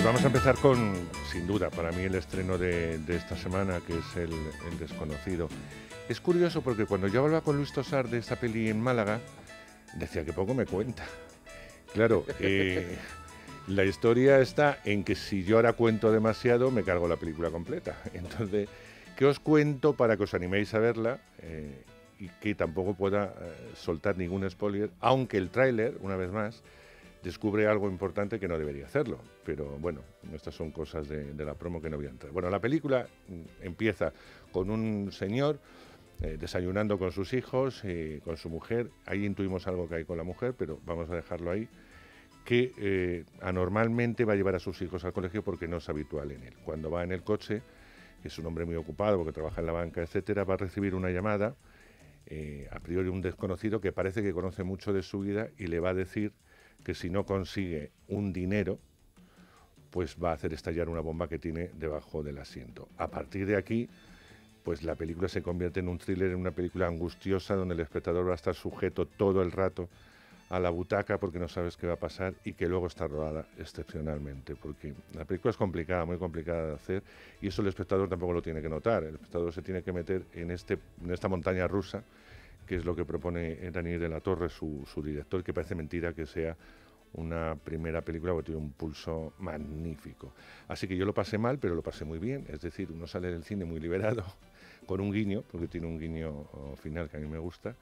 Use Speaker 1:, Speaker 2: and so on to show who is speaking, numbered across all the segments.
Speaker 1: vamos a empezar con, sin duda, para mí el estreno de esta semana, que es el Desconocido. Es curioso porque cuando yo hablaba con Luis Tosar de esta peli en Málaga, decía que poco me cuenta. Claro, la historia está en que si yo ahora cuento demasiado, me cargo la película completa. Entonces, ¿qué os cuento para que os animéis a verla y que tampoco pueda soltar ningún spoiler? Aunque el tráiler, una vez más, descubre algo importante que no debería hacerlo. Pero bueno, estas son cosas de la promo que no voy a entrar. Bueno, la película empieza con un señor desayunando con sus hijos, con su mujer. Ahí intuimos algo que hay con la mujer, pero vamos a dejarlo ahí, que anormalmente va a llevar a sus hijos al colegio porque no es habitual en él. Cuando va en el coche, que es un hombre muy ocupado porque trabaja en la banca, etcétera, va a recibir una llamada, a priori un desconocido que parece que conoce mucho de su vida y le va a decir que si no consigue un dinero, pues va a hacer estallar una bomba que tiene debajo del asiento. A partir de aquí, pues la película se convierte en un thriller, en una película angustiosa donde el espectador va a estar sujeto todo el rato a la butaca porque no sabes qué va a pasar y que luego está rodada excepcionalmente, porque la película es complicada, muy complicada de hacer, y eso el espectador tampoco lo tiene que notar. El espectador se tiene que meter en esta montaña rusa, que es lo que propone Daniel de la Torre, su director, que parece mentira que sea una primera película porque tiene un pulso magnífico. Así que yo lo pasé mal, pero lo pasé muy bien. Es decir, uno sale del cine muy liberado, con un guiño, porque tiene un guiño final que a mí me gusta.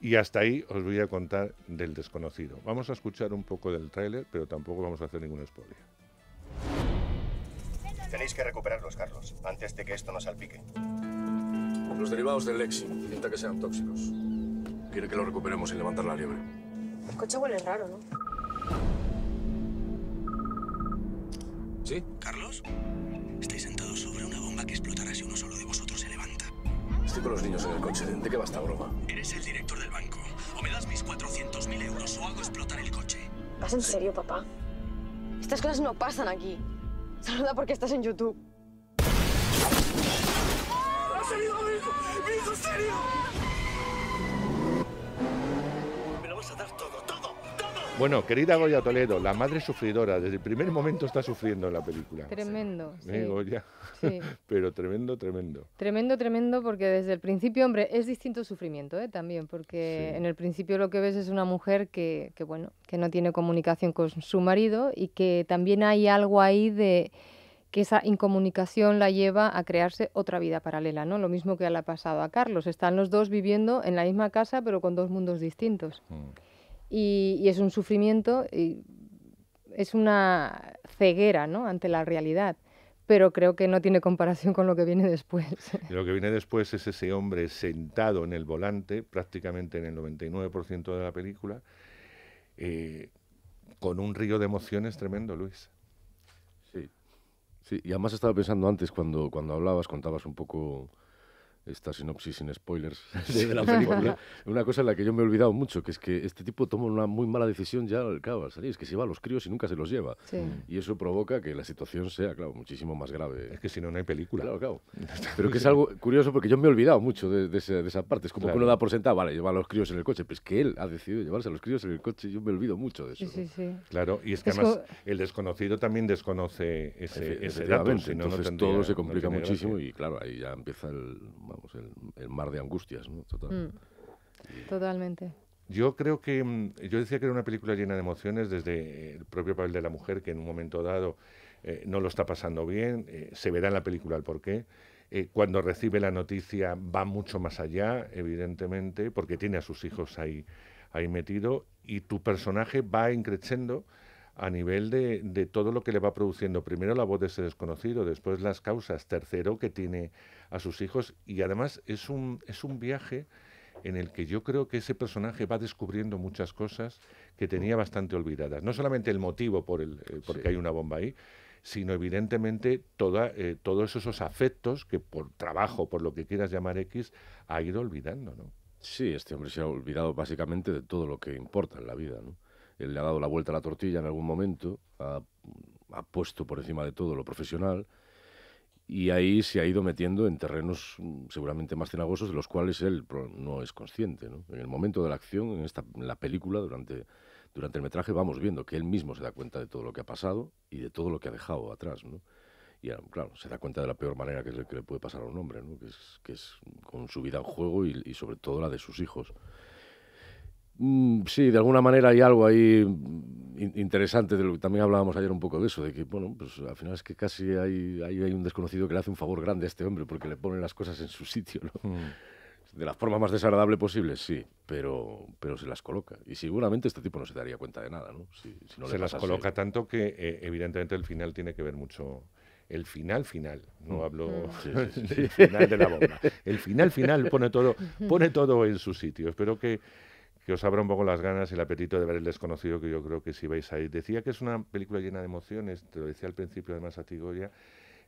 Speaker 1: Y hasta ahí os voy a contar del Desconocido. Vamos a escuchar un poco del tráiler, pero tampoco vamos a hacer ningún spoiler.
Speaker 2: Tenéis que recuperarlos, Carlos, antes de que esto nos salpique.
Speaker 3: Los derivados del Lexing, pinta que sean tóxicos. Quiere que los recuperemos sin levantar la liebre.
Speaker 4: El coche huele raro, ¿no?
Speaker 3: ¿Sí?
Speaker 5: ¿Carlos? Estáis sentados sobre una bomba que explotará si uno solo de vosotros se levanta.
Speaker 3: Estoy con los niños en el coche. ¿De qué va esta broma?
Speaker 5: Eres el director del banco. O me das mis 400.000 euros o hago explotar el coche.
Speaker 4: ¿Vas en serio, papá? Estas cosas no pasan aquí. Saluda porque estás en YouTube.
Speaker 5: ¡Ha salido mi hijo! ¡Mi hijo, serio! Me lo vas a dar todo, todo, todo.
Speaker 1: Bueno, querida Goya Toledo, la madre sufridora, desde el primer momento está sufriendo en la película.
Speaker 6: Tremendo, sí.
Speaker 1: Goya,
Speaker 6: Sí.
Speaker 1: pero tremendo, tremendo.
Speaker 6: Tremendo, porque desde el principio, hombre, es distinto el sufrimiento, también, porque
Speaker 1: Sí.
Speaker 6: en el principio lo que ves es una mujer que no tiene comunicación con su marido y que también hay algo ahí de que esa incomunicación la lleva a crearse otra vida paralela, ¿no? Lo mismo que le ha pasado a Carlos. Están los dos viviendo en la misma casa, pero con dos mundos distintos. Y es un sufrimiento, y es una ceguera, ¿no?, ante la realidad. Pero creo que no tiene comparación con lo que viene después.
Speaker 1: Y lo que viene después es ese hombre sentado en el volante, prácticamente en el 99% de la película, con un río de emociones tremendo, Luis.
Speaker 3: Sí, y además estaba pensando antes, cuando hablabas, contabas un poco esta sinopsis sin spoilers de la película, una cosa en la que yo me he olvidado mucho, que es que este tipo toma una muy mala decisión ya, claro, al salir, es que se va a los críos y nunca se los lleva.
Speaker 6: Sí.
Speaker 3: Y eso provoca que la situación sea, claro, muchísimo más grave.
Speaker 1: Es que si no, no hay película.
Speaker 3: Claro. Pero que es algo curioso porque yo me he olvidado mucho de esa parte. Es como que uno da por sentado, vale, lleva a los críos en el coche, pero es que él ha decidido llevarse a los críos en el coche y yo me olvido mucho de eso.
Speaker 6: Sí.
Speaker 1: Claro, y es que además el desconocido también desconoce ese dato. Si no,
Speaker 3: entonces
Speaker 1: tendría,
Speaker 3: todo se complica
Speaker 1: no tiene
Speaker 3: muchísimo
Speaker 1: gracia.
Speaker 3: y claro, ahí ya empieza el mar de angustias, ¿no? Total.
Speaker 6: Totalmente.
Speaker 1: Yo creo que, yo decía que era una película llena de emociones desde el propio papel de la mujer, que en un momento dado no lo está pasando bien, se verá en la película el porqué. Cuando recibe la noticia va mucho más allá, evidentemente, porque tiene a sus hijos ahí metido, y tu personaje va increciendo a nivel de todo lo que le va produciendo. Primero la voz de ese desconocido, después las causas, tercero que tiene a sus hijos, y además es un viaje en el que yo creo que ese personaje va descubriendo muchas cosas que tenía bastante olvidadas. No solamente el motivo porque hay una bomba ahí, sino evidentemente todos esos afectos que por trabajo, por lo que quieras llamar X, ha ido olvidando, ¿no?
Speaker 3: Sí, este hombre se ha olvidado básicamente de todo lo que importa en la vida, ¿no? Él le ha dado la vuelta a la tortilla en algún momento, ha puesto por encima de todo lo profesional y ahí se ha ido metiendo en terrenos seguramente más cenagosos de los cuales él no es consciente, ¿no? En el momento de la acción, en la película, durante durante el metraje vamos viendo que él mismo se da cuenta de todo lo que ha pasado y de todo lo que ha dejado atrás, ¿no? Y claro, se da cuenta de la peor manera que le puede pasar a un hombre, ¿no? Que es con su vida en juego y sobre todo la de sus hijos. Sí, de alguna manera hay algo ahí interesante, de lo que también hablábamos ayer un poco de eso, de que, bueno, pues al final es que casi hay un desconocido que le hace un favor grande a este hombre porque le pone las cosas en su sitio, ¿no? De la forma más desagradable posible, sí, pero se las coloca. Y seguramente este tipo no se daría cuenta de nada, ¿no? Si no
Speaker 1: se las coloca tanto que evidentemente el final tiene que ver mucho. El final, no hablo del final de la bomba. El final pone todo en su sitio. Espero que os abra un poco las ganas y el apetito de ver El desconocido, que yo creo que si vais a ir. Decía que es una película llena de emociones, te lo decía al principio además a ti, Goya.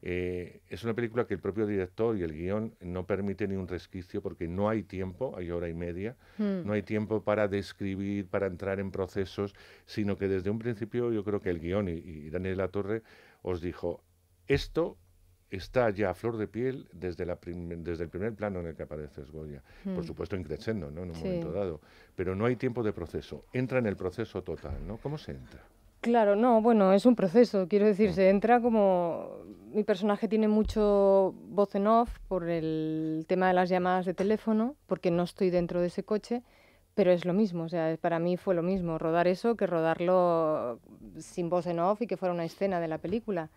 Speaker 1: Es una película que el propio director y el guión no permite ni un resquicio porque no hay tiempo, hay hora y media, no hay tiempo para describir, para entrar en procesos, sino que desde un principio yo creo que el guión y Daniel Latorre os dijo, esto está ya a flor de piel desde el primer plano en el que apareces, Goya. Por supuesto, increciendo, ¿no? En un momento dado. Pero no hay tiempo de proceso. Entra en el proceso total, ¿no? ¿Cómo se entra?
Speaker 6: Claro, no, bueno, es un proceso. Quiero decir, se entra como... Mi personaje tiene mucho voz en off por el tema de las llamadas de teléfono, porque no estoy dentro de ese coche, pero es lo mismo. O sea, para mí fue lo mismo rodar eso que rodarlo sin voz en off y que fuera una escena de la película.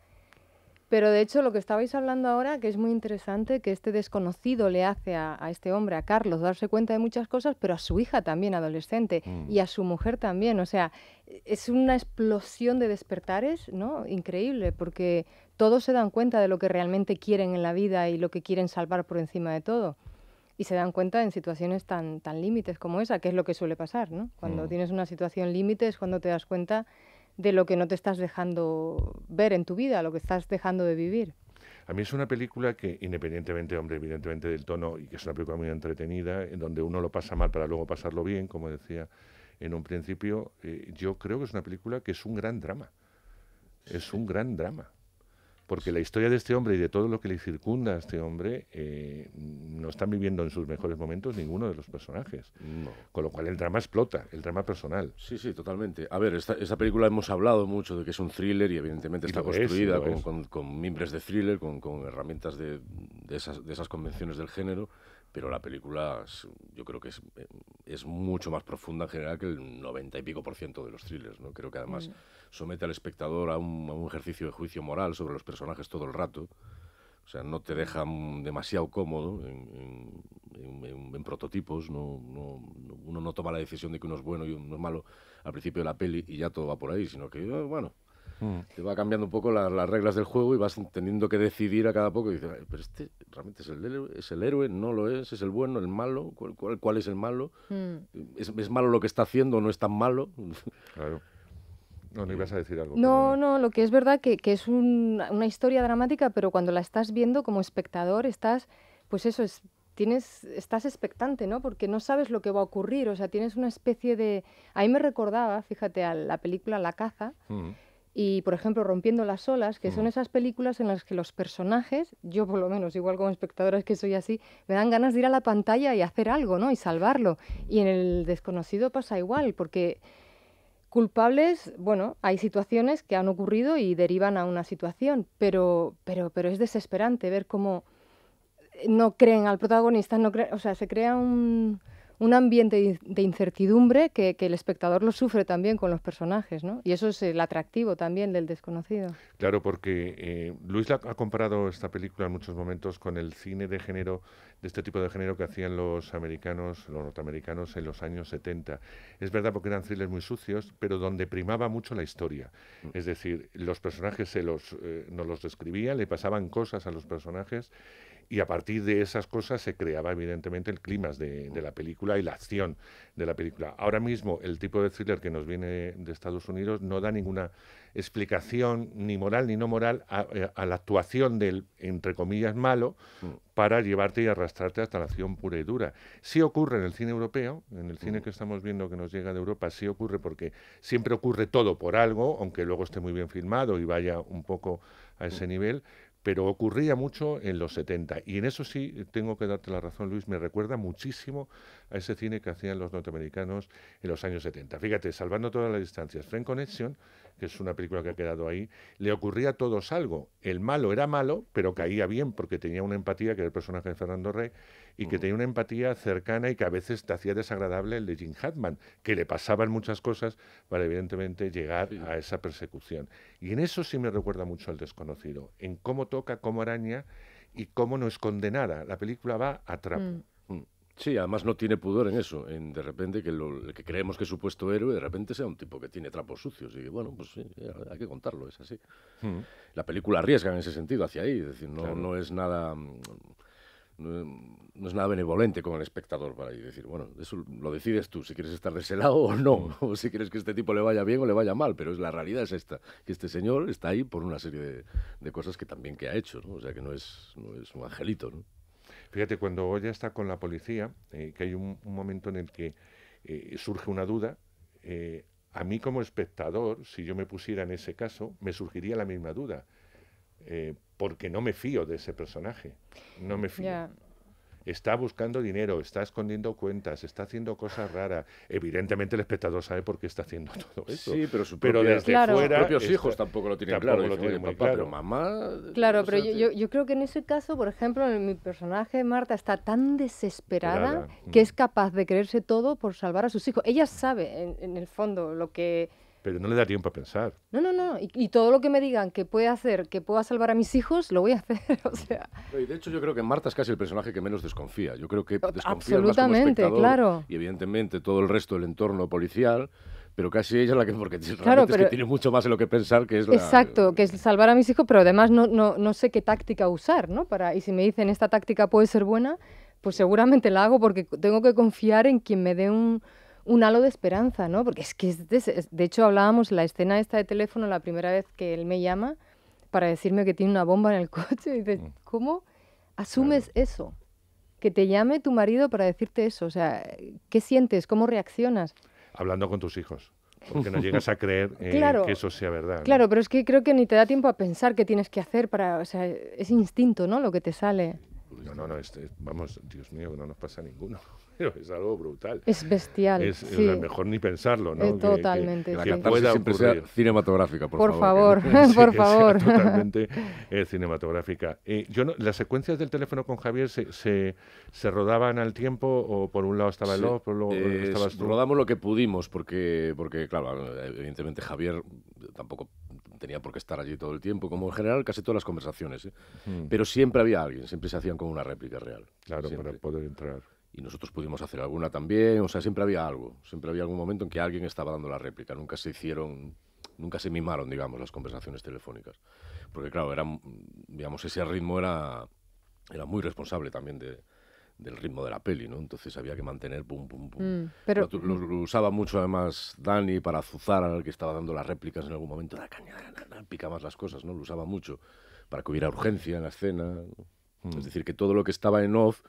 Speaker 6: Pero de hecho lo que estabais hablando ahora, que es muy interesante, que este desconocido le hace a este hombre, a Carlos, darse cuenta de muchas cosas, pero a su hija también, adolescente, y a su mujer también. O sea, es una explosión de despertares, ¿no? Increíble, porque todos se dan cuenta de lo que realmente quieren en la vida y lo que quieren salvar por encima de todo. Y se dan cuenta en situaciones tan límites como esa, que es lo que suele pasar, ¿no? Cuando tienes una situación límite es cuando te das cuenta de lo que no te estás dejando ver en tu vida, lo que estás dejando de vivir.
Speaker 1: A mí es una película que, independientemente, hombre, evidentemente del tono, y que es una película muy entretenida, en donde uno lo pasa mal para luego pasarlo bien, como decía en un principio, yo creo que es una película que es un gran drama. Es un gran drama. Porque la historia de este hombre y de todo lo que le circunda a este hombre no están viviendo en sus mejores momentos ninguno de los personajes.
Speaker 3: No.
Speaker 1: Con lo cual el drama explota, el drama personal.
Speaker 3: Sí, totalmente. A ver, esta película hemos hablado mucho de que es un thriller y evidentemente está construida con mimbres de thriller, con herramientas de esas convenciones del género, pero la película yo creo que es mucho más profunda en general que el 90 y pico % de los thrillers, ¿no? Creo que además somete al espectador a un ejercicio de juicio moral sobre los personajes todo el rato. O sea, no te deja demasiado cómodo en prototipos. Uno no toma la decisión de que uno es bueno y uno es malo al principio de la peli y ya todo va por ahí, sino que, bueno, te va cambiando un poco las reglas del juego y vas teniendo que decidir a cada poco. Y dices, pero este realmente es el héroe, no lo es el bueno, el malo, ¿cuál es el malo? ¿Es malo lo que está haciendo o no es tan malo?
Speaker 1: Claro. No ibas a decir algo.
Speaker 6: No, lo que es verdad que es una historia dramática, pero cuando la estás viendo como espectador estás, pues eso, estás expectante, ¿no? Porque no sabes lo que va a ocurrir, o sea, tienes una especie de... A mí me recordaba, fíjate, a la película La caza, y, por ejemplo, Rompiendo las olas, que son esas películas en las que los personajes, yo por lo menos, igual como espectadora es que soy así, me dan ganas de ir a la pantalla y hacer algo, ¿no? Y salvarlo. Y en El desconocido pasa igual, porque... Culpables, bueno, hay situaciones que han ocurrido y derivan a una situación, pero es desesperante ver cómo no creen al protagonista, o sea, se crea un ambiente de incertidumbre que el espectador lo sufre también con los personajes, ¿no? Y eso es el atractivo también del desconocido.
Speaker 1: Claro, porque Luis ha comparado esta película en muchos momentos con el cine de género, de este tipo de género que hacían los norteamericanos en los años 70. Es verdad porque eran thrillers muy sucios, pero donde primaba mucho la historia. Es decir, los personajes nos los describían, le pasaban cosas a los personajes y a partir de esas cosas se creaba evidentemente el clímax de la película y la acción de la película. Ahora mismo el tipo de thriller que nos viene de Estados Unidos no da ninguna explicación ni moral ni no moral a la actuación del, entre comillas, malo para llevarte y arrastrarte hasta la acción pura y dura. Sí ocurre en el cine europeo, en el cine que estamos viendo que nos llega de Europa, sí ocurre porque siempre ocurre todo por algo, aunque luego esté muy bien filmado y vaya un poco a ese nivel, pero ocurría mucho en los 70. Y en eso sí tengo que darte la razón, Luis, me recuerda muchísimo a ese cine que hacían los norteamericanos en los años 70. Fíjate, salvando todas las distancias, Friend Connection, que es una película que ha quedado ahí, le ocurría a todos algo. El malo era malo, pero caía bien porque tenía una empatía, que era el personaje de Fernando Rey, y que tenía una empatía cercana y que a veces te hacía desagradable el de Jim Hackman, que le pasaban muchas cosas para evidentemente llegar a esa persecución. Y en eso sí me recuerda mucho al Desconocido, en cómo toca, cómo araña y cómo no es condenada. La película va a trapo.
Speaker 3: Sí, además no tiene pudor en eso, en de repente que el que creemos que es supuesto héroe, de repente sea un tipo que tiene trapos sucios. Y bueno, pues sí, hay que contarlo, es así. La película arriesga en ese sentido hacia ahí, es decir, no es nada... No es nada benevolente con el espectador para decir, bueno, eso lo decides tú, si quieres estar de ese lado o no, o si quieres que este tipo le vaya bien o le vaya mal, pero la realidad es esta, que este señor está ahí por una serie de cosas que también que ha hecho, ¿no? O sea, que no es un angelito, ¿no?
Speaker 1: Fíjate, cuando Goya está con la policía, que hay un momento en el que surge una duda, a mí como espectador, si yo me pusiera en ese caso, me surgiría la misma duda. Porque no me fío de ese personaje, no me fío.
Speaker 6: Yeah.
Speaker 1: Está buscando dinero, está escondiendo cuentas, está haciendo cosas raras. Evidentemente el espectador sabe por qué está haciendo todo eso.
Speaker 3: Sí, pero,
Speaker 1: desde fuera...
Speaker 3: Sus propios hijos tampoco lo tienen claro.
Speaker 1: Lo tienen muy
Speaker 3: papá,
Speaker 1: claro.
Speaker 3: Pero mamá...
Speaker 6: Claro, pero yo creo que en ese caso, por ejemplo, mi personaje, Marta, está tan desesperada que es capaz de creerse todo por salvar a sus hijos. Ella sabe, en el fondo, lo que...
Speaker 1: Pero no le da tiempo a pensar.
Speaker 6: No. Y todo lo que me digan que puede hacer, que pueda salvar a mis hijos, lo voy a hacer. O sea...
Speaker 3: Y de hecho yo creo que Marta es casi el personaje que menos desconfía. Yo creo que desconfía
Speaker 6: absolutamente,
Speaker 3: más como espectador,
Speaker 6: claro.
Speaker 3: Y evidentemente todo el resto del entorno policial, pero casi ella es la que... Porque
Speaker 6: claro,
Speaker 3: realmente es que tiene mucho más en lo que pensar que es la...
Speaker 6: Exacto, que es salvar a mis hijos, pero además no sé qué táctica usar, ¿no? Y si me dicen esta táctica puede ser buena, pues seguramente la hago porque tengo que confiar en quien me dé un halo de esperanza, ¿no? Porque es que, de hecho, hablábamos la escena esta de teléfono la primera vez que él me llama para decirme que tiene una bomba en el coche. Y dices, ¿cómo asumes eso? Que te llame tu marido para decirte eso. O sea, ¿qué sientes? ¿Cómo reaccionas?
Speaker 1: Hablando con tus hijos. Porque no llegas a creer
Speaker 6: claro,
Speaker 1: que eso sea verdad, ¿no?
Speaker 6: Claro, pero es que creo que ni te da tiempo a pensar qué tienes que hacer para... O sea, es instinto, ¿no? Lo que te sale.
Speaker 1: No, vamos, Dios mío, no nos pasa a ninguno. Pero es algo brutal.
Speaker 6: Es bestial, sí.
Speaker 1: Es mejor ni pensarlo, ¿no?
Speaker 6: Totalmente.
Speaker 3: Que la
Speaker 6: sí.
Speaker 3: catarsis siempre sea cinematográfica, por
Speaker 6: favor.
Speaker 1: Sí,
Speaker 6: por
Speaker 1: que
Speaker 6: favor.
Speaker 1: sea totalmente cinematográfica. ¿Las secuencias del teléfono con Javier se rodaban al tiempo o por un lado estaba el otro, por luego estabas tú?
Speaker 3: Rodamos lo que pudimos porque, claro, evidentemente Javier tampoco tenía por qué estar allí todo el tiempo, como en general casi todas las conversaciones, pero siempre había alguien, siempre se hacían como una réplica real.
Speaker 1: Claro,
Speaker 3: siempre.
Speaker 1: para poder entrar.
Speaker 3: Y nosotros pudimos hacer alguna también, o sea, siempre había algo, siempre había algún momento en que alguien estaba dando la réplica, nunca se mimaron, digamos, las conversaciones telefónicas, porque claro, digamos, ese ritmo era muy responsable también del ritmo de la peli, ¿no? Entonces había que mantener pum, pum, pum.
Speaker 6: Pero
Speaker 3: lo usaba mucho además Dani para azuzar al que estaba dando las réplicas en algún momento, la caña, pica más las cosas, ¿no? Lo usaba mucho para que hubiera urgencia en la escena, es decir, que todo lo que estaba en off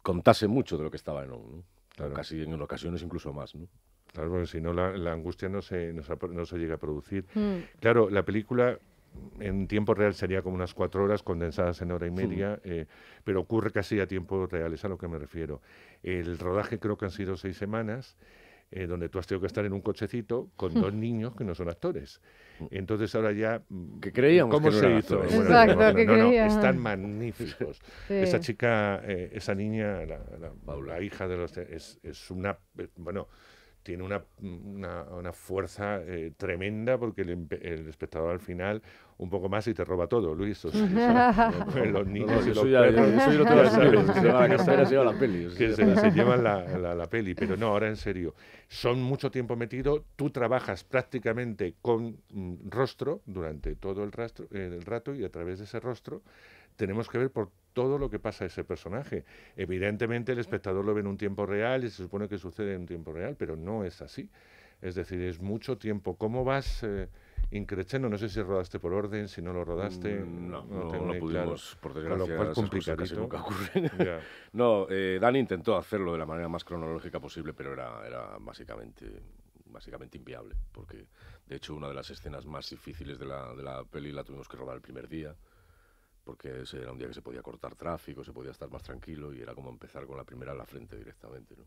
Speaker 3: contase mucho de lo que estaba en on, ¿no? Claro. Casi en ocasiones incluso más, ¿no?
Speaker 1: Claro, porque si no la angustia no se llega a producir. Claro, la película en tiempo real sería como unas 4 horas condensadas en hora y media, pero ocurre casi a tiempo real, es a lo que me refiero. El rodaje creo que han sido 6 semanas, donde tú has tenido que estar en un cochecito con 2 niños que no son actores. Entonces ahora ya...
Speaker 3: Que creíamos
Speaker 1: ¿Cómo
Speaker 3: que no
Speaker 1: se
Speaker 3: eran
Speaker 1: hizo?
Speaker 3: actores.
Speaker 6: Exacto,
Speaker 1: Bueno,
Speaker 6: que
Speaker 1: no,
Speaker 6: creíamos.
Speaker 1: están magníficos.
Speaker 6: Sí.
Speaker 1: Esa chica, esa niña, la hija de los... Es una... Bueno, tiene una fuerza tremenda porque el espectador al final un poco más y te roba todo, Luis. O sea, los niños y los perros,
Speaker 3: eso yo lo tengo que saber, se lleva la cartera, se lleva la peli.
Speaker 1: Que se llevan la peli, pero no, ahora en serio, son mucho tiempo metido, tú trabajas prácticamente con rostro durante todo el rato y a través de ese rostro tenemos que ver por todo lo que pasa a ese personaje. Evidentemente el espectador lo ve en un tiempo real y se supone que sucede en un tiempo real, pero no es así. Es decir, es mucho tiempo. ¿Cómo vas increciendo? No sé si rodaste por orden, si no lo rodaste.
Speaker 3: No
Speaker 1: tengo
Speaker 3: pudimos,
Speaker 1: claro.
Speaker 3: por
Speaker 1: Con
Speaker 3: desgracia,
Speaker 1: lo cual
Speaker 3: esas
Speaker 1: complicadito.
Speaker 3: cosas casi nunca ocurren.
Speaker 1: Yeah.
Speaker 3: No, Dani intentó hacerlo de la manera más cronológica posible, pero era básicamente básicamente inviable, porque de hecho una de las escenas más difíciles de la peli la tuvimos que rodar el primer día, porque ese era un día que se podía cortar tráfico, se podía estar más tranquilo y era como empezar con la primera en la frente directamente, ¿no?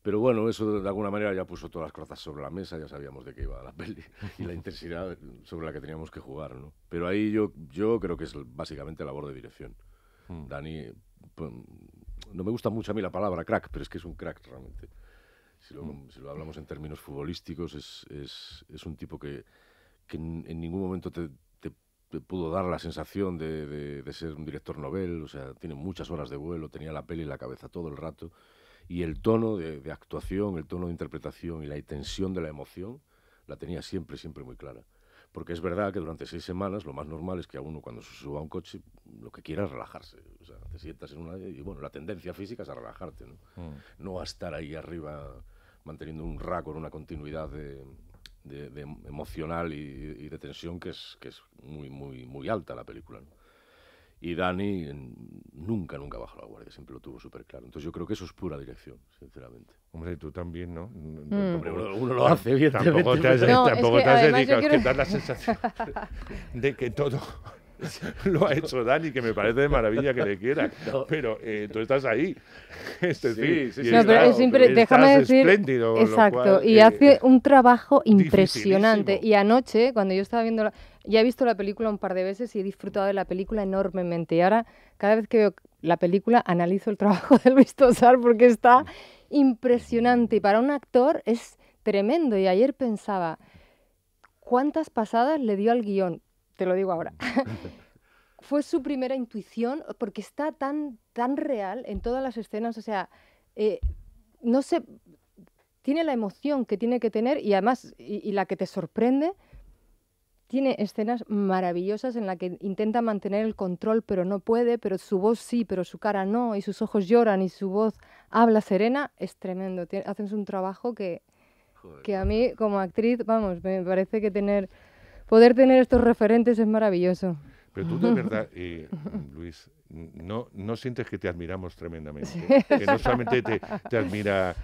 Speaker 3: Pero bueno, eso de alguna manera ya puso todas las cartas sobre la mesa, ya sabíamos de qué iba la peli y la intensidad sobre la que teníamos que jugar, ¿no? Pero ahí yo creo que es básicamente labor de dirección. Dani, pues, no me gusta mucho a mí la palabra crack, pero es que es un crack realmente. Si lo hablamos en términos futbolísticos, es un tipo que en ningún momento te pudo dar la sensación de ser un director novel, o sea, tiene muchas horas de vuelo, tenía la peli en la cabeza todo el rato, y el tono de actuación, el tono de interpretación y la tensión de la emoción la tenía siempre, siempre muy clara. Porque es verdad que durante 6 semanas lo más normal es que a uno cuando se suba a un coche lo que quiera es relajarse. O sea, te sientas en una... Y bueno, la tendencia física es a relajarte, ¿no? No a estar ahí arriba manteniendo un récord, una continuidad de emocional y de tensión que es muy, muy, muy alta la película, ¿no? Y Dani nunca bajó la guardia, siempre lo tuvo súper claro. Entonces yo creo que eso es pura dirección, sinceramente.
Speaker 1: Hombre, tú también, ¿no?
Speaker 3: Hombre, uno lo hace, evidentemente.
Speaker 1: Tampoco te has dedicado, es que das la sensación de que todo lo ha hecho Dani, que me parece de maravilla que le quiera. No. Pero tú estás ahí. Es decir,
Speaker 6: sí. No, pero es déjame decir,
Speaker 1: espléndido.
Speaker 6: Exacto,
Speaker 1: cual,
Speaker 6: y hace un trabajo impresionante. Y anoche, cuando yo estaba viendo ya he visto la película un par de veces y he disfrutado de la película enormemente. Y ahora, cada vez que veo la película, analizo el trabajo de Luis Tosar porque está impresionante. Y para un actor es tremendo. Y ayer pensaba, ¿cuántas pasadas le dio al guión? Te lo digo ahora. Fue su primera intuición porque está tan real en todas las escenas. O sea, no sé, tiene la emoción que tiene que tener y además, y la que te sorprende, tiene escenas maravillosas en las que intenta mantener el control, pero no puede, pero su voz sí, pero su cara no, y sus ojos lloran y su voz habla serena. Es tremendo. Hacen un trabajo que a mí, como actriz, vamos, me parece que poder tener estos referentes es maravilloso.
Speaker 1: Pero tú de verdad, Luis, no sientes que te admiramos tremendamente. Sí. Que no solamente te admira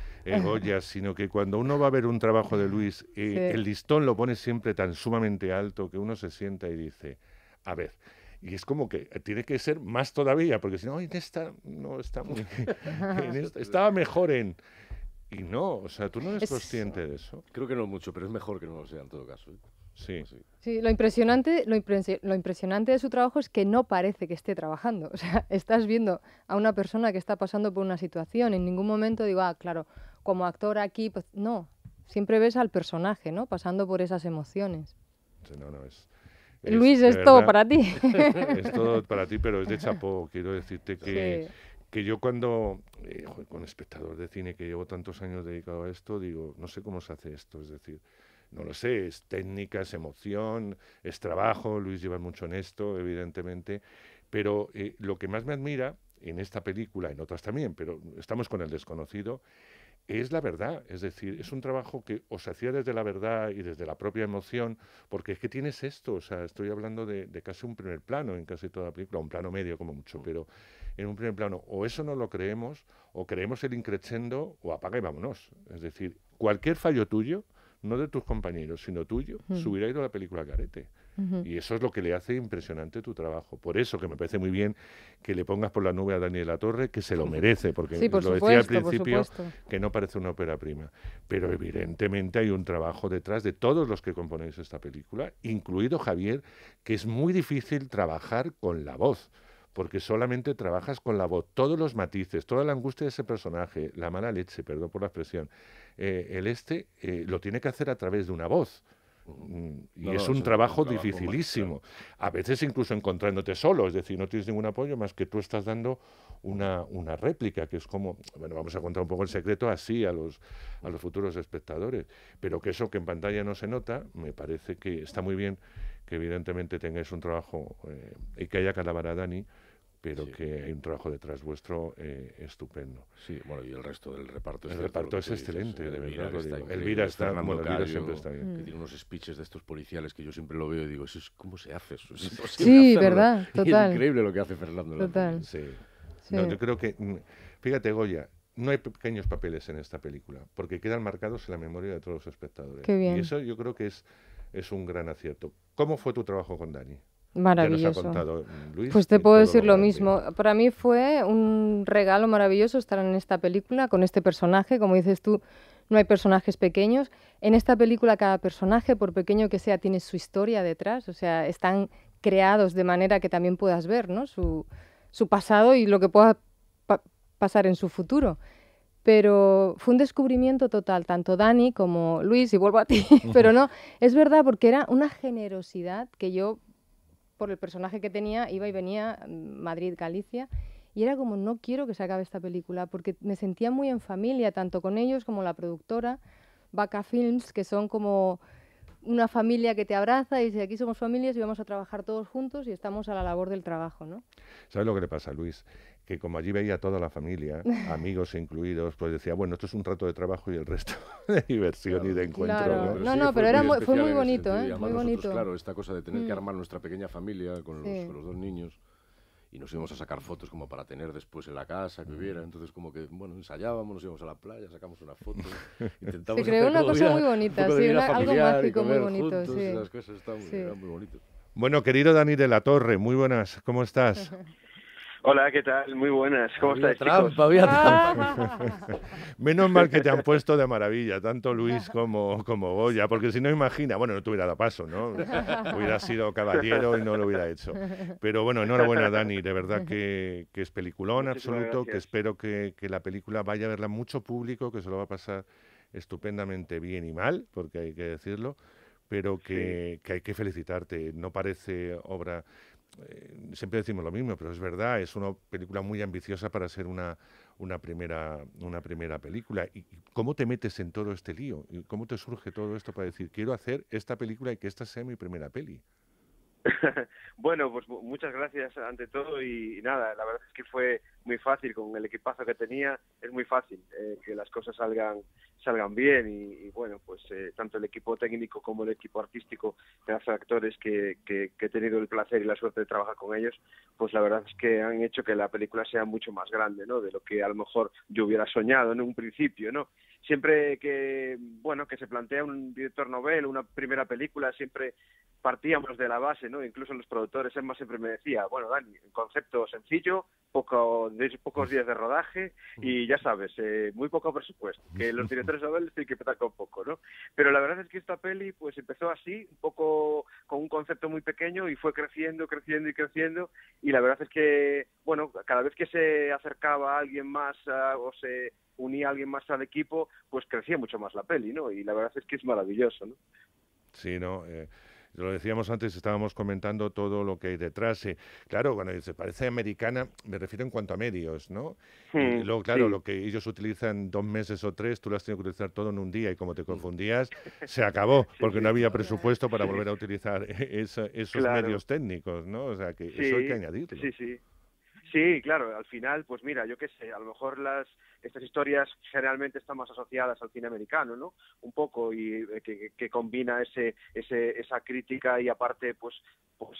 Speaker 1: Goya, sino que cuando uno va a ver un trabajo de Luis, sí, el listón lo pone siempre tan sumamente alto que uno se sienta y dice, a ver, y es como que tiene que ser más todavía, porque si no, esta no está muy... estaba mejor en... Y no, o sea, tú no eres consciente de eso.
Speaker 3: Creo que no mucho, pero es mejor que no lo sea en todo caso.
Speaker 1: Sí.
Speaker 6: Sí, lo impresionante de su trabajo es que no parece que esté trabajando. O sea, estás viendo a una persona que está pasando por una situación. En ningún momento digo, claro, como actor aquí, pues no. Siempre ves al personaje, ¿no? Pasando por esas emociones.
Speaker 1: Sí,
Speaker 6: Luis, es todo para ti.
Speaker 1: Es todo para ti, pero es de chapó. Quiero decirte que... Sí. Que yo cuando, con espectador de cine que llevo tantos años dedicado a esto, digo, no sé cómo se hace esto, es decir, no lo sé, es técnica, es emoción, es trabajo, Luis lleva mucho en esto, evidentemente, pero lo que más me admira en esta película, en otras también, pero estamos con El desconocido, es la verdad, es decir, es un trabajo que os hacía desde la verdad y desde la propia emoción, porque es que tienes esto, o sea, estoy hablando de casi un primer plano en casi toda la película, un plano medio como mucho, pero en un primer plano, o eso no lo creemos, o creemos el increchendo, o apaga y vámonos. Es decir, cualquier fallo tuyo, no de tus compañeros, sino tuyo, se hubiera ido a la película carete. Y eso es lo que le hace impresionante tu trabajo. Por eso que me parece muy bien que le pongas por la nube a Dani de la Torre, que se lo merece, porque
Speaker 6: sí,
Speaker 1: lo decía al principio, que no parece una ópera prima. Pero evidentemente hay un trabajo detrás de todos los que componéis esta película, incluido Javier, que es muy difícil trabajar con la voz, porque solamente trabajas con la voz, todos los matices, toda la angustia de ese personaje, la mala leche, perdón por la expresión, lo tiene que hacer a través de una voz. Y es un trabajo dificilísimo. A veces incluso encontrándote solo, es decir, no tienes ningún apoyo más que tú estás dando una réplica, que es como, bueno, vamos a contar un poco el secreto así a los futuros espectadores, pero que eso que en pantalla no se nota, me parece que está muy bien que evidentemente tengáis un trabajo y que haya que alabar a Dani, pero sí, que hay un trabajo detrás vuestro estupendo.
Speaker 3: Sí, bueno, y el resto del reparto.
Speaker 1: El reparto es excelente, de verdad.
Speaker 3: Elvira está, bueno, Elvira siempre está bien. Que tiene unos speeches de estos policiales que yo siempre lo veo y digo, ¿cómo se hace eso? Es imposible
Speaker 6: sí,
Speaker 3: hacerlo.
Speaker 6: Verdad, total.
Speaker 3: Es increíble lo que hace Fernando.
Speaker 6: Total.
Speaker 1: Sí. No, yo creo que, fíjate, Goya, no hay pequeños papeles en esta película, porque quedan marcados en la memoria de todos los espectadores.
Speaker 6: Qué bien.
Speaker 1: Y eso yo creo que es un gran acierto. ¿Cómo fue tu trabajo con Dani?
Speaker 6: Maravilloso.
Speaker 1: Ya nos ha contado Luis.
Speaker 6: Pues te
Speaker 1: y
Speaker 6: puedo
Speaker 1: todo
Speaker 6: decir lo
Speaker 1: grande.
Speaker 6: mismo. Para mí fue un regalo maravilloso estar en esta película con este personaje. Como dices tú, no hay personajes pequeños. En esta película cada personaje, por pequeño que sea, tiene su historia detrás. O sea, están creados de manera que también puedas ver, ¿no? su pasado y lo que pueda pasar en su futuro. Pero fue un descubrimiento total, tanto Dani como Luis, y vuelvo a ti, pero no, es verdad, porque era una generosidad que yo, por el personaje que tenía, iba y venía Madrid-Galicia, y era como, no quiero que se acabe esta película, porque me sentía muy en familia, tanto con ellos como la productora, Vaca Films, que son como una familia que te abraza y dice, aquí somos familias y vamos a trabajar todos juntos y estamos a la labor del trabajo, ¿no?
Speaker 1: ¿Sabes lo que le pasa a Luis? Que como allí veía a toda la familia, amigos incluidos, pues decía, bueno, esto es un rato de trabajo y el resto de diversión y de encuentro.
Speaker 6: Claro.
Speaker 1: ¿no?
Speaker 6: No, pero fue muy bonito, ¿eh?
Speaker 3: Muy
Speaker 6: bonito.
Speaker 3: Claro, esta cosa de tener que armar nuestra pequeña familia con los dos niños. Y nos íbamos a sacar fotos como para tener después en la casa, que hubiera. Entonces, como que, bueno, ensayábamos, nos íbamos a la playa, sacamos una foto.
Speaker 6: Se creó una cosa muy bonita, sí, algo mágico muy bonito.
Speaker 3: Juntos,
Speaker 6: sí.
Speaker 3: Esas cosas eran muy bonitas.
Speaker 1: Bueno, querido Dani de la Torre, muy buenas, ¿cómo estás?
Speaker 7: Hola, ¿qué tal? Muy buenas. ¿Cómo estáis, chicos?
Speaker 3: Había trampa.
Speaker 1: Menos mal que te han puesto de maravilla, tanto Luis como Goya, porque si no, imagina, bueno, no te hubiera dado paso, ¿no? Hubiera sido caballero y no lo hubiera hecho. Pero bueno, enhorabuena, Dani, de verdad que es peliculón absoluto, que espero que la película vaya a verla mucho público, que se lo va a pasar estupendamente bien y mal, porque hay que decirlo, pero que hay que felicitarte, no parece obra... siempre decimos lo mismo, pero es verdad, es una película muy ambiciosa para ser una primera película. ¿Y cómo te metes en todo este lío? ¿Y cómo te surge todo esto para decir, quiero hacer esta película y que esta sea mi primera peli?
Speaker 7: Bueno, pues muchas gracias ante todo y nada, la verdad es que fue muy fácil con el equipazo que tenía, es muy fácil que las cosas salgan bien y bueno, pues tanto el equipo técnico como el equipo artístico de los actores que he tenido el placer y la suerte de trabajar con ellos, pues la verdad es que han hecho que la película sea mucho más grande, ¿no? De lo que a lo mejor yo hubiera soñado en un principio, ¿no? Siempre que se plantea un director novel, una primera película, siempre partíamos de la base, ¿no? Incluso los productores, Emma siempre me decía, bueno, Dani, concepto sencillo, pocos días de rodaje y ya sabes, muy poco presupuesto, que los directores noveles tienen que empezar con poco, ¿no? Pero la verdad es que esta peli pues empezó así, un poco con un concepto muy pequeño y fue creciendo y la verdad es que, bueno, cada vez que se acercaba a alguien más o se unía a alguien más al equipo, pues crecía mucho más la peli, ¿no? Y la verdad es que es maravilloso, ¿no?
Speaker 1: Sí, ¿no? Lo decíamos antes, estábamos comentando todo lo que hay detrás. Claro, cuando se parece americana, me refiero en cuanto a medios, ¿no? Y luego, claro, lo que ellos utilizan 2 meses o 3, tú lo has tenido que utilizar todo en un día y como te confundías, se acabó, porque no había presupuesto para volver a utilizar esos medios técnicos, ¿no? O sea, que eso hay que añadirlo.
Speaker 7: Sí, claro, al final, pues mira, yo qué sé, a lo mejor estas historias generalmente están más asociadas al cine americano, ¿no? Un poco, y que combina esa crítica y aparte, pues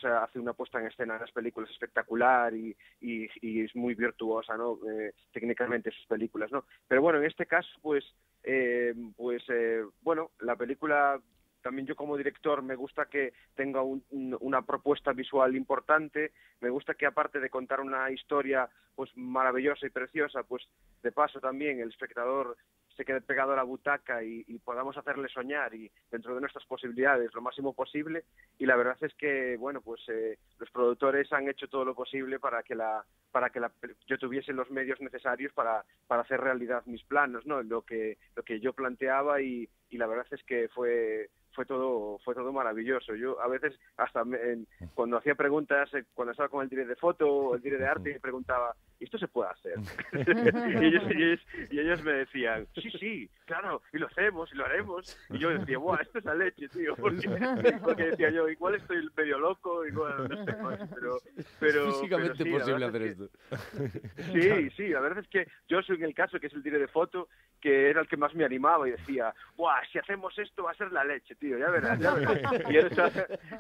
Speaker 7: hace una puesta en escena en las películas espectacular y es muy virtuosa, ¿no? Técnicamente sus películas, ¿no? Pero bueno, en este caso, bueno, la película... También yo como director me gusta que tenga una propuesta visual importante, me gusta que aparte de contar una historia pues maravillosa y preciosa, pues de paso también el espectador se quede pegado a la butaca y podamos hacerle soñar y dentro de nuestras posibilidades lo máximo posible y la verdad es que bueno pues los productores han hecho todo lo posible para que yo tuviese los medios necesarios para hacer realidad mis planos, ¿no? Lo que yo planteaba y la verdad es que fue todo maravilloso. Yo a veces hasta cuando hacía preguntas, cuando estaba con el director de foto o el director de arte, me preguntaba, ¿y esto se puede hacer? y ellos me decían, sí, claro, y lo hacemos, y lo haremos. Y yo decía, ¡buah, esto es la leche, tío! Porque decía yo, igual estoy medio loco, igual no sé más, pero
Speaker 3: físicamente
Speaker 7: sí,
Speaker 3: posible hacer esto.
Speaker 7: Sí, la verdad es que yo soy en el caso que es el director de foto, que era el que más me animaba y decía, ¡buah, si hacemos esto va a ser la leche! tío, ya verás.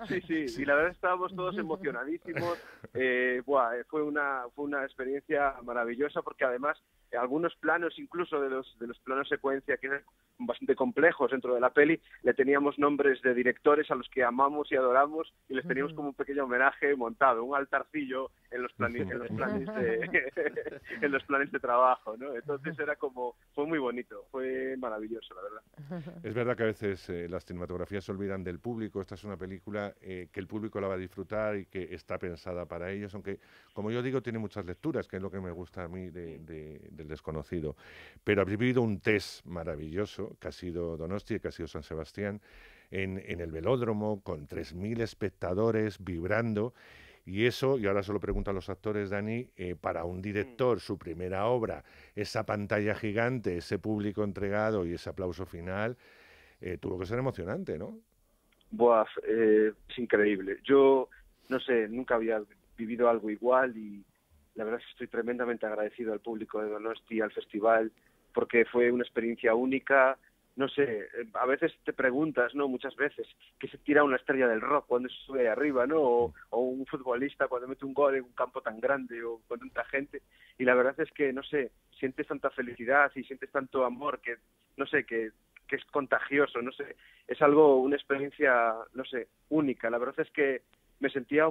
Speaker 7: Sí, y la verdad estábamos todos emocionadísimos. Fue una experiencia maravillosa, porque además algunos planos, incluso de los planos secuencia, que eran bastante complejos dentro de la peli, le teníamos nombres de directores a los que amamos y adoramos, y les teníamos como un pequeño homenaje montado, un altarcillo en los planes de trabajo, ¿no? Entonces fue muy bonito, fue maravilloso, la verdad.
Speaker 1: Es verdad que a veces las cinematografías se olvidan del público. Esta es una película que el público la va a disfrutar y que está pensada para ellos, aunque, como yo digo, tiene muchas lecturas, que es lo que me gusta a mí del desconocido. Pero ha vivido un test maravilloso, que ha sido Donosti, que ha sido San Sebastián, en el velódromo, con 3.000 espectadores vibrando. Y eso, y ahora se lo pregunto a los actores, Dani, para un director, su primera obra, esa pantalla gigante, ese público entregado y ese aplauso final, tuvo que ser emocionante, ¿no?
Speaker 7: Es increíble. Yo, no sé, nunca había vivido algo igual, y la verdad es que estoy tremendamente agradecido al público de Donosti, al festival, porque fue una experiencia única. No sé, a veces te preguntas, ¿no? Muchas veces, ¿qué se tira una estrella del rock cuando se sube arriba, ¿no? O un futbolista cuando mete un gol en un campo tan grande o con tanta gente. Y la verdad es que, no sé, sientes tanta felicidad y sientes tanto amor que, no sé, que es contagioso, no sé. Es una experiencia, no sé, única. La verdad es que me sentía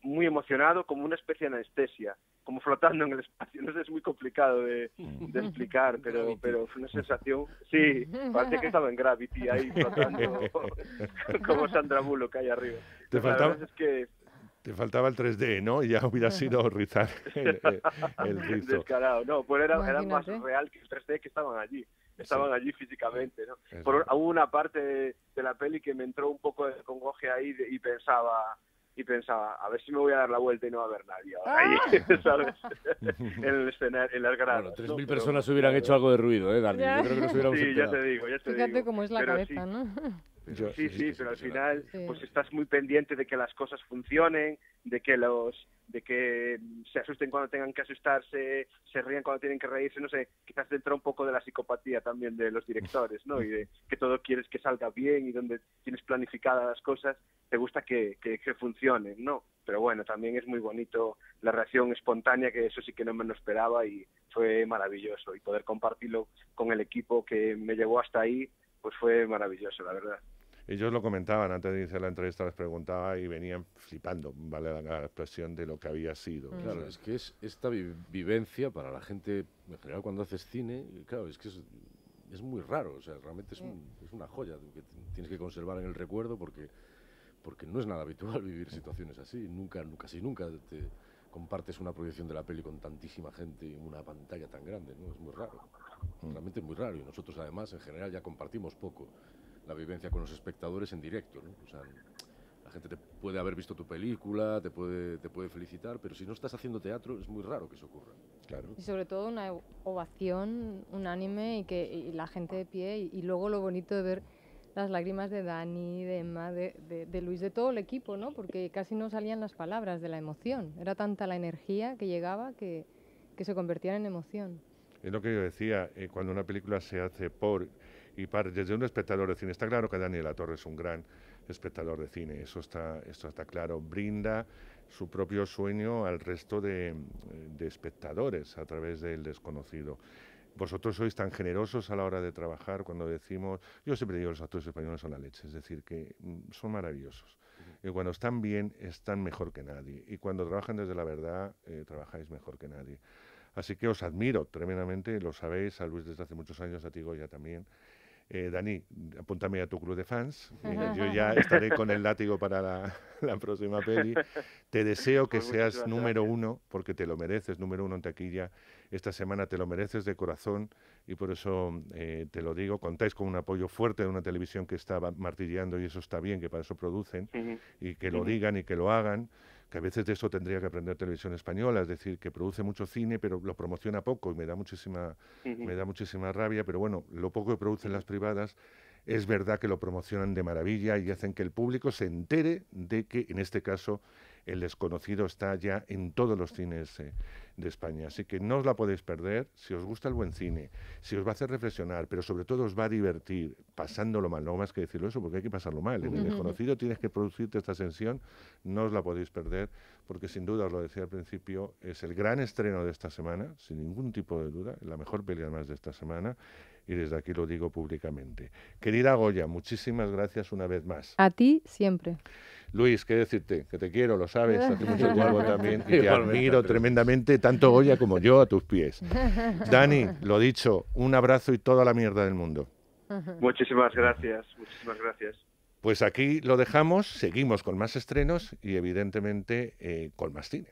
Speaker 7: muy emocionado, como una especie de anestesia, como flotando en el espacio. No sé, es muy complicado de explicar, pero fue una sensación. Sí, parecía que estaba en Gravity ahí flotando como Sandra Bullock ahí arriba.
Speaker 1: Te faltaba el 3D, ¿no? Y ya hubiera sido rizar el rizo.
Speaker 7: Descarado, no, pues era más real que el 3D, que estaban allí. Estaban allí físicamente, ¿no? Hubo una parte de la peli que me entró un poco de congoje ahí y pensaba, a ver si me voy a dar la vuelta y no va a haber nadie ahora ahí, ¿sabes? En el escenario, en las gradas.
Speaker 3: Bueno, 3.000 personas hubieran hecho algo de ruido, Dani. Yo creo que nos hubiéramos enterado.
Speaker 7: Ya te digo.
Speaker 6: Fíjate cómo es la cabeza, ¿no?
Speaker 7: Pero al final pues estás muy pendiente de que las cosas funcionen, de que se asusten cuando tengan que asustarse, se rían cuando tienen que reírse, no sé, quizás dentro un poco de la psicopatía también de los directores, ¿no? Y de que todo quieres que salga bien, y donde tienes planificadas las cosas, te gusta que funcionen, ¿no? Pero bueno, también es muy bonito la reacción espontánea, que eso sí que no me lo esperaba, y fue maravilloso, y poder compartirlo con el equipo que me llevó hasta ahí, pues fue maravilloso, la verdad.
Speaker 1: Ellos lo comentaban antes de iniciar la entrevista, les preguntaba y venían flipando, vale la expresión, de lo que había sido.
Speaker 3: Claro, es que es esta vivencia para la gente, en general, cuando haces cine, claro, es que es muy raro, o sea, realmente es una joya que tienes que conservar en el recuerdo, porque no es nada habitual vivir situaciones así. Casi nunca te compartes una proyección de la peli con tantísima gente en una pantalla tan grande, ¿no? Es muy raro, realmente es muy raro, y nosotros además en general ya compartimos poco la vivencia con los espectadores en directo, ¿no? O sea, la gente te puede haber visto tu película, te puede felicitar, pero si no estás haciendo teatro es muy raro que eso ocurra. Claro.
Speaker 6: Y sobre todo una ovación unánime y la gente de pie, y luego lo bonito de ver las lágrimas de Dani, de Emma, de Luis, de todo el equipo, ¿no? Porque casi no salían las palabras de la emoción. Era tanta la energía que llegaba que se convertía en emoción.
Speaker 1: Es lo que yo decía, cuando una película se hace desde un espectador de cine. Está claro que Dani de la Torre es un gran espectador de cine, esto está claro. Brinda su propio sueño al resto de espectadores a través del desconocido. Vosotros sois tan generosos a la hora de trabajar, cuando decimos, yo siempre digo, los actores españoles son la leche, es decir, que son maravillosos. Y cuando están bien, están mejor que nadie. Y cuando trabajan desde la verdad, trabajáis mejor que nadie. Así que os admiro tremendamente, lo sabéis, a Luis desde hace muchos años, a ti, Goya, también. Dani, apúntame a tu club de fans. Yo ya estaré con el látigo para la próxima peli. Te deseo que seas número uno, porque te lo mereces, número uno en taquilla. Esta semana te lo mereces de corazón, y por eso te lo digo. Contáis con un apoyo fuerte de una televisión que está martilleando, y eso está bien, que para eso producen, y que lo digan y que lo hagan. Que a veces de eso tendría que aprender Televisión Española, es decir, que produce mucho cine, pero lo promociona poco, y me da muchísima rabia, pero bueno, lo poco que producen las privadas, es verdad que lo promocionan de maravilla y hacen que el público se entere de que, en este caso, El desconocido está ya en todos los cines de España, así que no os la podéis perder. Si os gusta el buen cine, si os va a hacer reflexionar, pero sobre todo os va a divertir, pasándolo mal, no más que decirlo eso, porque hay que pasarlo mal. En El desconocido tienes que producirte esta ascensión, no os la podéis perder, porque sin duda, os lo decía al principio, es el gran estreno de esta semana, sin ningún tipo de duda, la mejor peli además de esta semana, y desde aquí lo digo públicamente. Querida Goya, muchísimas gracias una vez más.
Speaker 6: A ti siempre.
Speaker 1: Luis, ¿qué decirte? Que te quiero, lo sabes, hace mucho tiempo también, y te
Speaker 3: Igualmente,
Speaker 1: admiro
Speaker 3: Andrés.
Speaker 1: tremendamente, tanto Goya como yo, a tus pies. Dani, lo dicho, un abrazo y toda la mierda del mundo.
Speaker 7: Muchísimas gracias, muchísimas gracias.
Speaker 1: Pues aquí lo dejamos, seguimos con más estrenos y evidentemente con más cine.